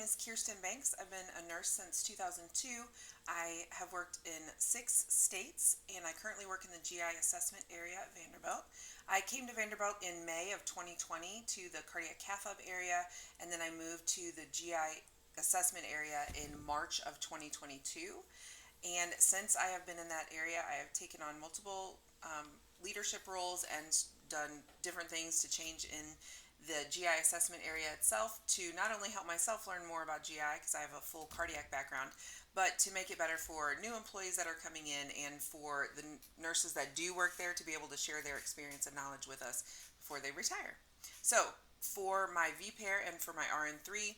is Kirsten Banks. I've been a nurse since 2002. I have worked in 6 states, and I currently work in the GI assessment area at Vanderbilt. I came to Vanderbilt in May of 2020 to the cardiac cath lab area, and then I moved to the GI assessment area in March of 2022. And since I have been in that area, I have taken on multiple leadership roles and done different things to change in the GI assessment area itself to not only help myself learn more about GI because I have a full cardiac background, but to make it better for new employees that are coming in and for the nurses that do work there to be able to share their experience and knowledge with us before they retire. So for my VPAIR and for my RN3,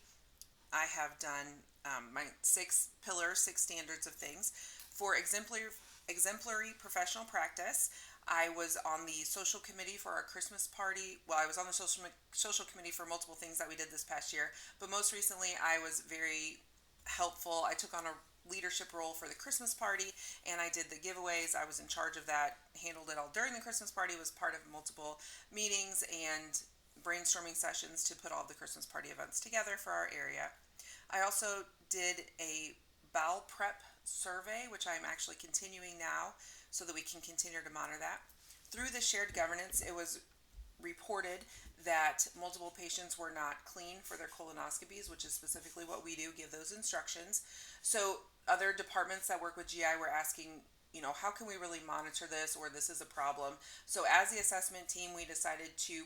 I have done my 6 pillars, 6 standards of things. For exemplary professional practice, I was on the social committee for our Christmas party. Well, I was on the social committee for multiple things that we did this past year, but most recently I was very helpful. I took on a leadership role for the Christmas party, and I did the giveaways. I was in charge of that, handled it all during the Christmas party, was part of multiple meetings and brainstorming sessions to put all the Christmas party events together for our area. I also did a bowel prep survey, which I'm actually continuing now so that we can continue to monitor that. Through the shared governance, it was reported that multiple patients were not clean for their colonoscopies, which is specifically what we do, give those instructions. So other departments that work with GI were asking, how can we really monitor this, or this is a problem. So as the assessment team, we decided to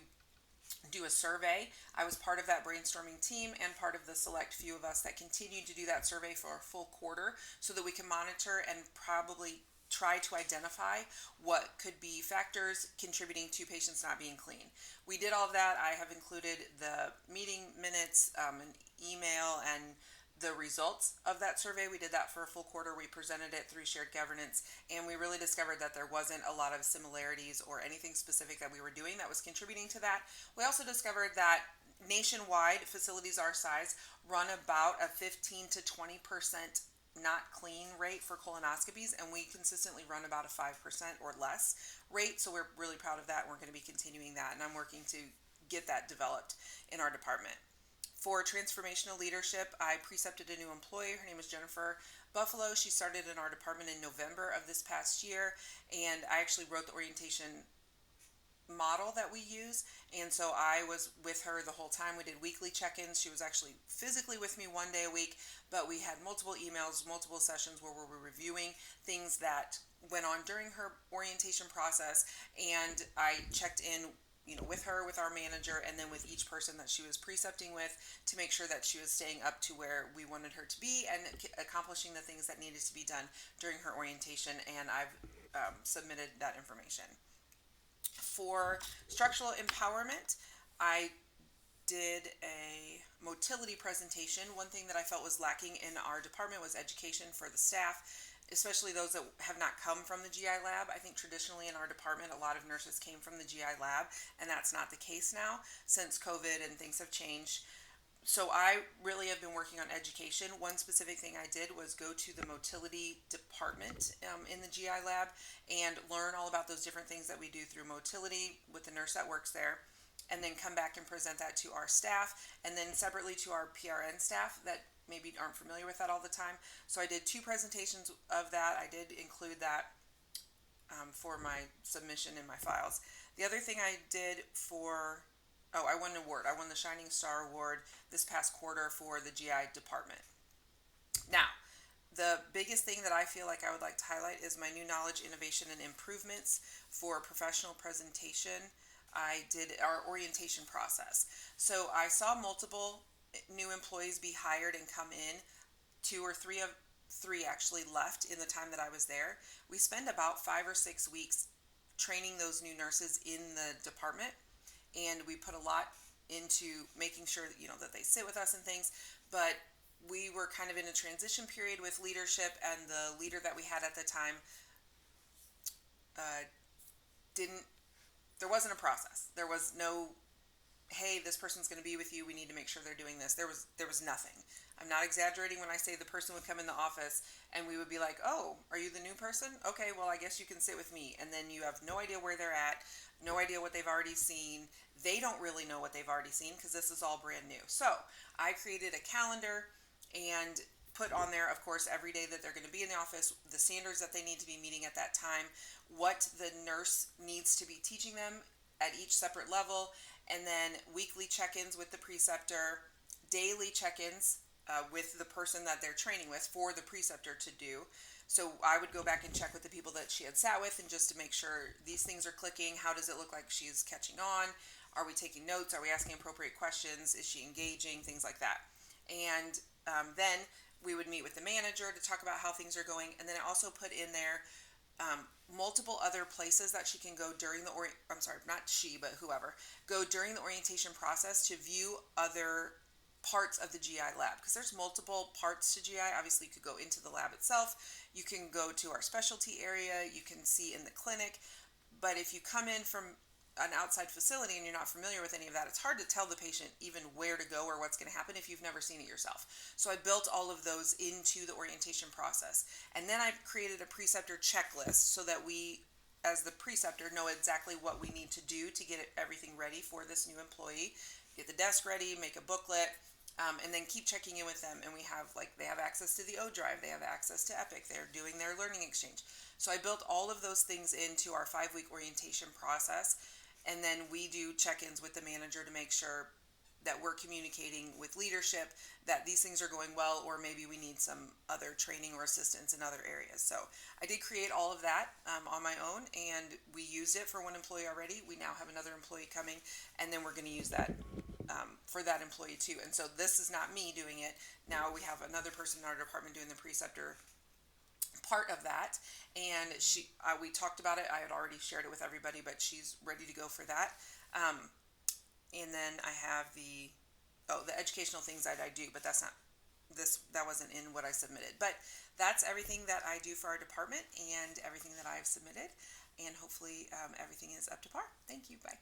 do a survey. I was part of that brainstorming team and part of the select few of us that continued to do that survey for a full quarter so that we can monitor and probably try to identify what could be factors contributing to patients not being clean. We did all of that. I have included the meeting minutes, an email, and the results of that survey. We did that for a full quarter. We presented it through shared governance, and we really discovered that there wasn't a lot of similarities or anything specific that we were doing that was contributing to that. We also discovered that nationwide facilities our size run about a 15 to 20% not clean rate for colonoscopies, and we consistently run about a 5% or less rate. So we're really proud of that, and we're going to be continuing that, and I'm working to get that developed in our department. For transformational leadership, I precepted a new employee. Her name is Jennifer Buffalo. She started in our department in November of this past year, and I actually wrote the orientation model that we use, and so I was with her the whole time. We did weekly check-ins. She was actually physically with me one day a week, but we had multiple emails, multiple sessions where we were reviewing things that went on during her orientation process, and I checked in with her, with our manager, and then with each person that she was precepting with to make sure that she was staying up to where we wanted her to be and accomplishing the things that needed to be done during her orientation, and I've submitted that information. For structural empowerment, I did a motility presentation. One thing that I felt was lacking in our department was education for the staff, especially those that have not come from the GI lab. I think traditionally in our department, a lot of nurses came from the GI lab, and that's not the case now since COVID and things have changed. So I really have been working on education. One specific thing I did was go to the motility department in the GI lab and learn all about those different things that we do through motility with the nurse that works there, and then come back and present that to our staff, and then separately to our PRN staff that maybe aren't familiar with that all the time. So I did 2 presentations of that. I did include that for my submission in my files. The other thing I did I won an award. I won the Shining Star Award this past quarter for the GI department. Now, the biggest thing that I feel like I would like to highlight is my new knowledge, innovation, and improvements for professional presentation. I did our orientation process. So I saw multiple new employees be hired and come in. 2 or 3 actually left in the time that I was there. We spend about 5 or 6 weeks training those new nurses in the department, and we put a lot into making sure that that they sit with us and things. But we were kind of in a transition period with leadership, and the leader that we had at the time there wasn't a process. There was no, hey, this person's going to be with you, we need to make sure they're doing this. There was nothing. I'm not exaggerating when I say the person would come in the office and we would be like, oh, are you the new person? Okay, well, I guess you can sit with me. And then you have no idea where they're at, no idea what they've already seen. They don't really know what they've already seen because this is all brand new. So I created a calendar and put on there, of course, every day that they're going to be in the office, the standards that they need to be meeting at that time, what the nurse needs to be teaching them at each separate level, and then weekly check-ins with the preceptor, daily check-ins with the person that they're training with for the preceptor to do. So I would go back and check with the people that she had sat with, and just to make sure these things are clicking. How does it look like she's catching on? Are we taking notes? Are we asking appropriate questions? Is she engaging? Things like that. And then we would meet with the manager to talk about how things are going. And then I also put in there multiple other places that she can go during the I'm sorry, not she, but whoever, go during the orientation process to view other parts of the GI lab, because there's multiple parts to GI. Obviously, you could go into the lab itself, you can go to our specialty area, you can see in the clinic. But if you come in from an outside facility and you're not familiar with any of that, it's hard to tell the patient even where to go or what's going to happen if you've never seen it yourself. So I built all of those into the orientation process. And then I created a preceptor checklist so that we, as the preceptor, know exactly what we need to do to get everything ready for this new employee. Get the desk ready, make a booklet, and then keep checking in with them. And we have, like, they have access to the O Drive, they have access to Epic, they're doing their learning exchange. So I built all of those things into our 5-week orientation process. And then we do check-ins with the manager to make sure that we're communicating with leadership that these things are going well, or maybe we need some other training or assistance in other areas. So I did create all of that on my own, and we used it for one employee already. We now have another employee coming, and then we're going to use that for that employee too. And so this is not me doing it. Now we have another person in our department doing the preceptor part of that, and we talked about it. I had already shared it with everybody, but she's ready to go for that. And then I have the educational things that I do, but that wasn't in what I submitted. But that's everything that I do for our department and everything that I've submitted, and hopefully everything is up to par. Thank you. Bye.